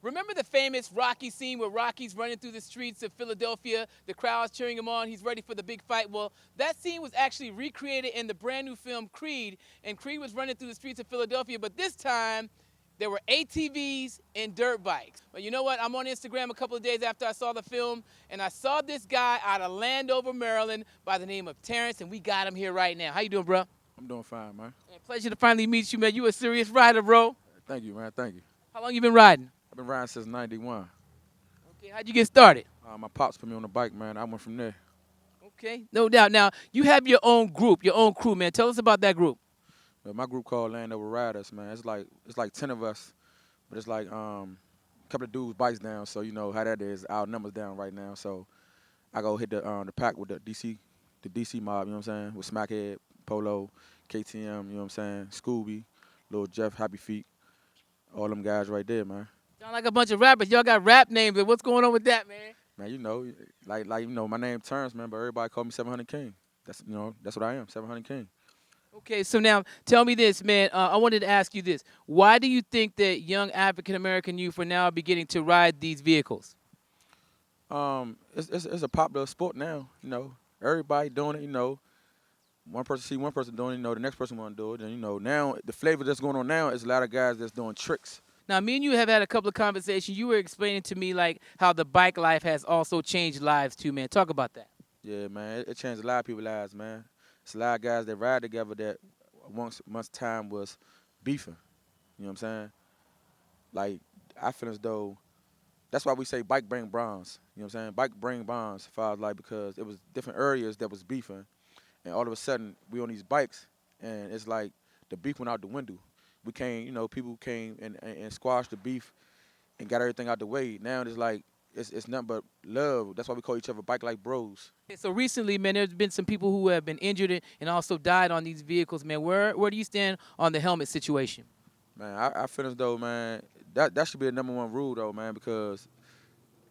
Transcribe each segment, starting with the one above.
Remember the famous Rocky scene where Rocky's running through the streets of Philadelphia, the crowd's cheering him on, he's ready for the big fight? Well, that scene was actually recreated in the brand new film Creed, and Creed was running through the streets of Philadelphia, but this time there were ATVs and dirt bikes. But you know what? I'm on Instagram a couple of days after I saw the film, and I saw this guy out of Landover, Maryland by the name of Terrence, and we got him here right now. How you doing, bro? I'm doing fine, man. Man, pleasure to finally meet you, man. You a serious rider, bro. Thank you, man. Thank you. How long you been riding? I've been riding since '91. Okay, how'd you get started? My pops put me on the bike, man. I went from there. Okay, no doubt. Now, you have your own group, your own crew, man. Tell us about that group. My group called Landover Riders, man. It's like 10 of us, but it's like a couple of dudes bikes down. So you know how that is. Our numbers down right now. So I go hit the pack with the DC mob. You know what I'm saying? With Smackhead, Polo, KTM. You know what I'm saying? Scooby, Lil Jeff, Happy Feet, all them guys right there, man. Sound like a bunch of rappers. Y'all got rap names. What's going on with that, man? Man, you know, my name Terrence, man, but everybody call me 700 King. That's what I am, 700 King. Okay, so now tell me this, man. I wanted to ask you this. Why do you think that young African American youth are now beginning to ride these vehicles? It's a popular sport now. You know, everybody doing it. You know, one person see one person doing it. You know, the next person want to do it. And you know, now the flavor that's going on now is a lot of guys that's doing tricks. Now, me and you have had a couple of conversations. You were explaining to me like how the bike life has also changed lives too, man. Talk about that. Yeah, man, it changed a lot of people's lives, man. It's a lot of guys that ride together that once time was beefing. You know what I'm saying? Like I feel as though that's why we say bike bring bronze. You know what I'm saying? Bike bring bonds, if I was like, because it was different areas that was beefing, and all of a sudden we on these bikes, and it's like the beef went out the window. We came, you know, people came and squashed the beef and got everything out the way. Now it's like it's nothing but love. That's why we call each other bike like bros. Okay, so recently, man, there's been some people who have been injured and also died on these vehicles, man. Where do you stand on the helmet situation? Man, I feel as though, man, that should be the number one rule though, man, because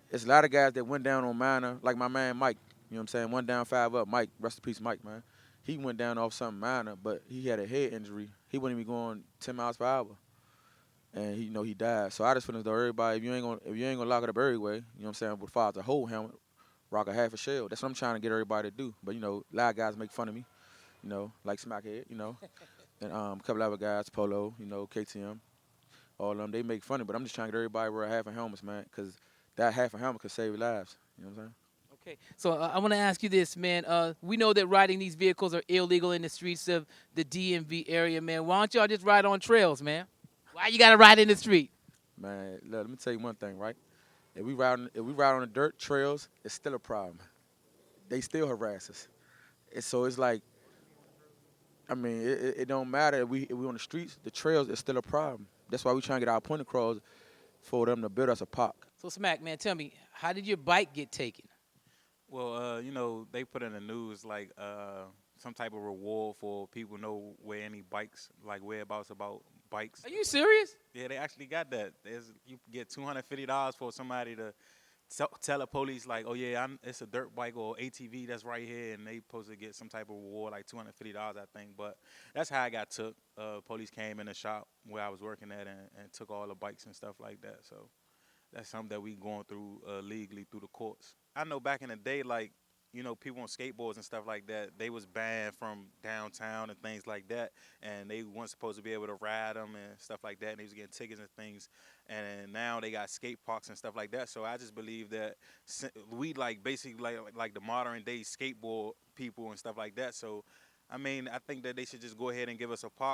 it's a lot of guys that went down on minor, like my man Mike. You know what I'm saying? One down, five up. Mike, rest in peace, Mike, man. He went down off something minor, but he had a head injury. He wasn't even going 10 miles per hour, and he died. So I just feel as though everybody, if you ain't gonna lock it up every way, you know what I'm saying? With far as a whole helmet, rock a half a shell. That's what I'm trying to get everybody to do. But you know, a lot of guys make fun of me, like Smackhead, and a couple other guys, Polo, KTM, all of them. They make fun of me, but I'm just trying to get everybody to wear a half a helmet, man, because that half a helmet could save lives. You know what I'm saying? Okay, so I want to ask you this, man. We know that riding these vehicles are illegal in the streets of the DMV area, man. Why don't y'all just ride on trails, man? Why you gotta ride in the street? Man, look, let me tell you one thing, right? If we ride on the dirt trails, it's still a problem. They still harass us. So it's like, I mean, it don't matter if we on the streets, the trails is still a problem. That's why we trying to get our point across for them to build us a park. So Smack, man, tell me, how did your bike get taken? Well, they put in the news like some type of reward for people know where any bikes, like whereabouts about bikes. Are you serious? Yeah, they actually got that. You get $250 for somebody to tell the police like, oh yeah, it's a dirt bike or ATV that's right here, and they supposed to get some type of reward like $250, I think. But that's how I got took. Police came in the shop where I was working at and took all the bikes and stuff like that. So that's something that we going through legally through the courts. I know back in the day, like, people on skateboards and stuff like that, they was banned from downtown and things like that, and they weren't supposed to be able to ride them and stuff like that, and they was getting tickets and things, and now they got skate parks and stuff like that. So I just believe that we like basically like the modern day skateboard people and stuff like that. So I mean, I think that they should just go ahead and give us a park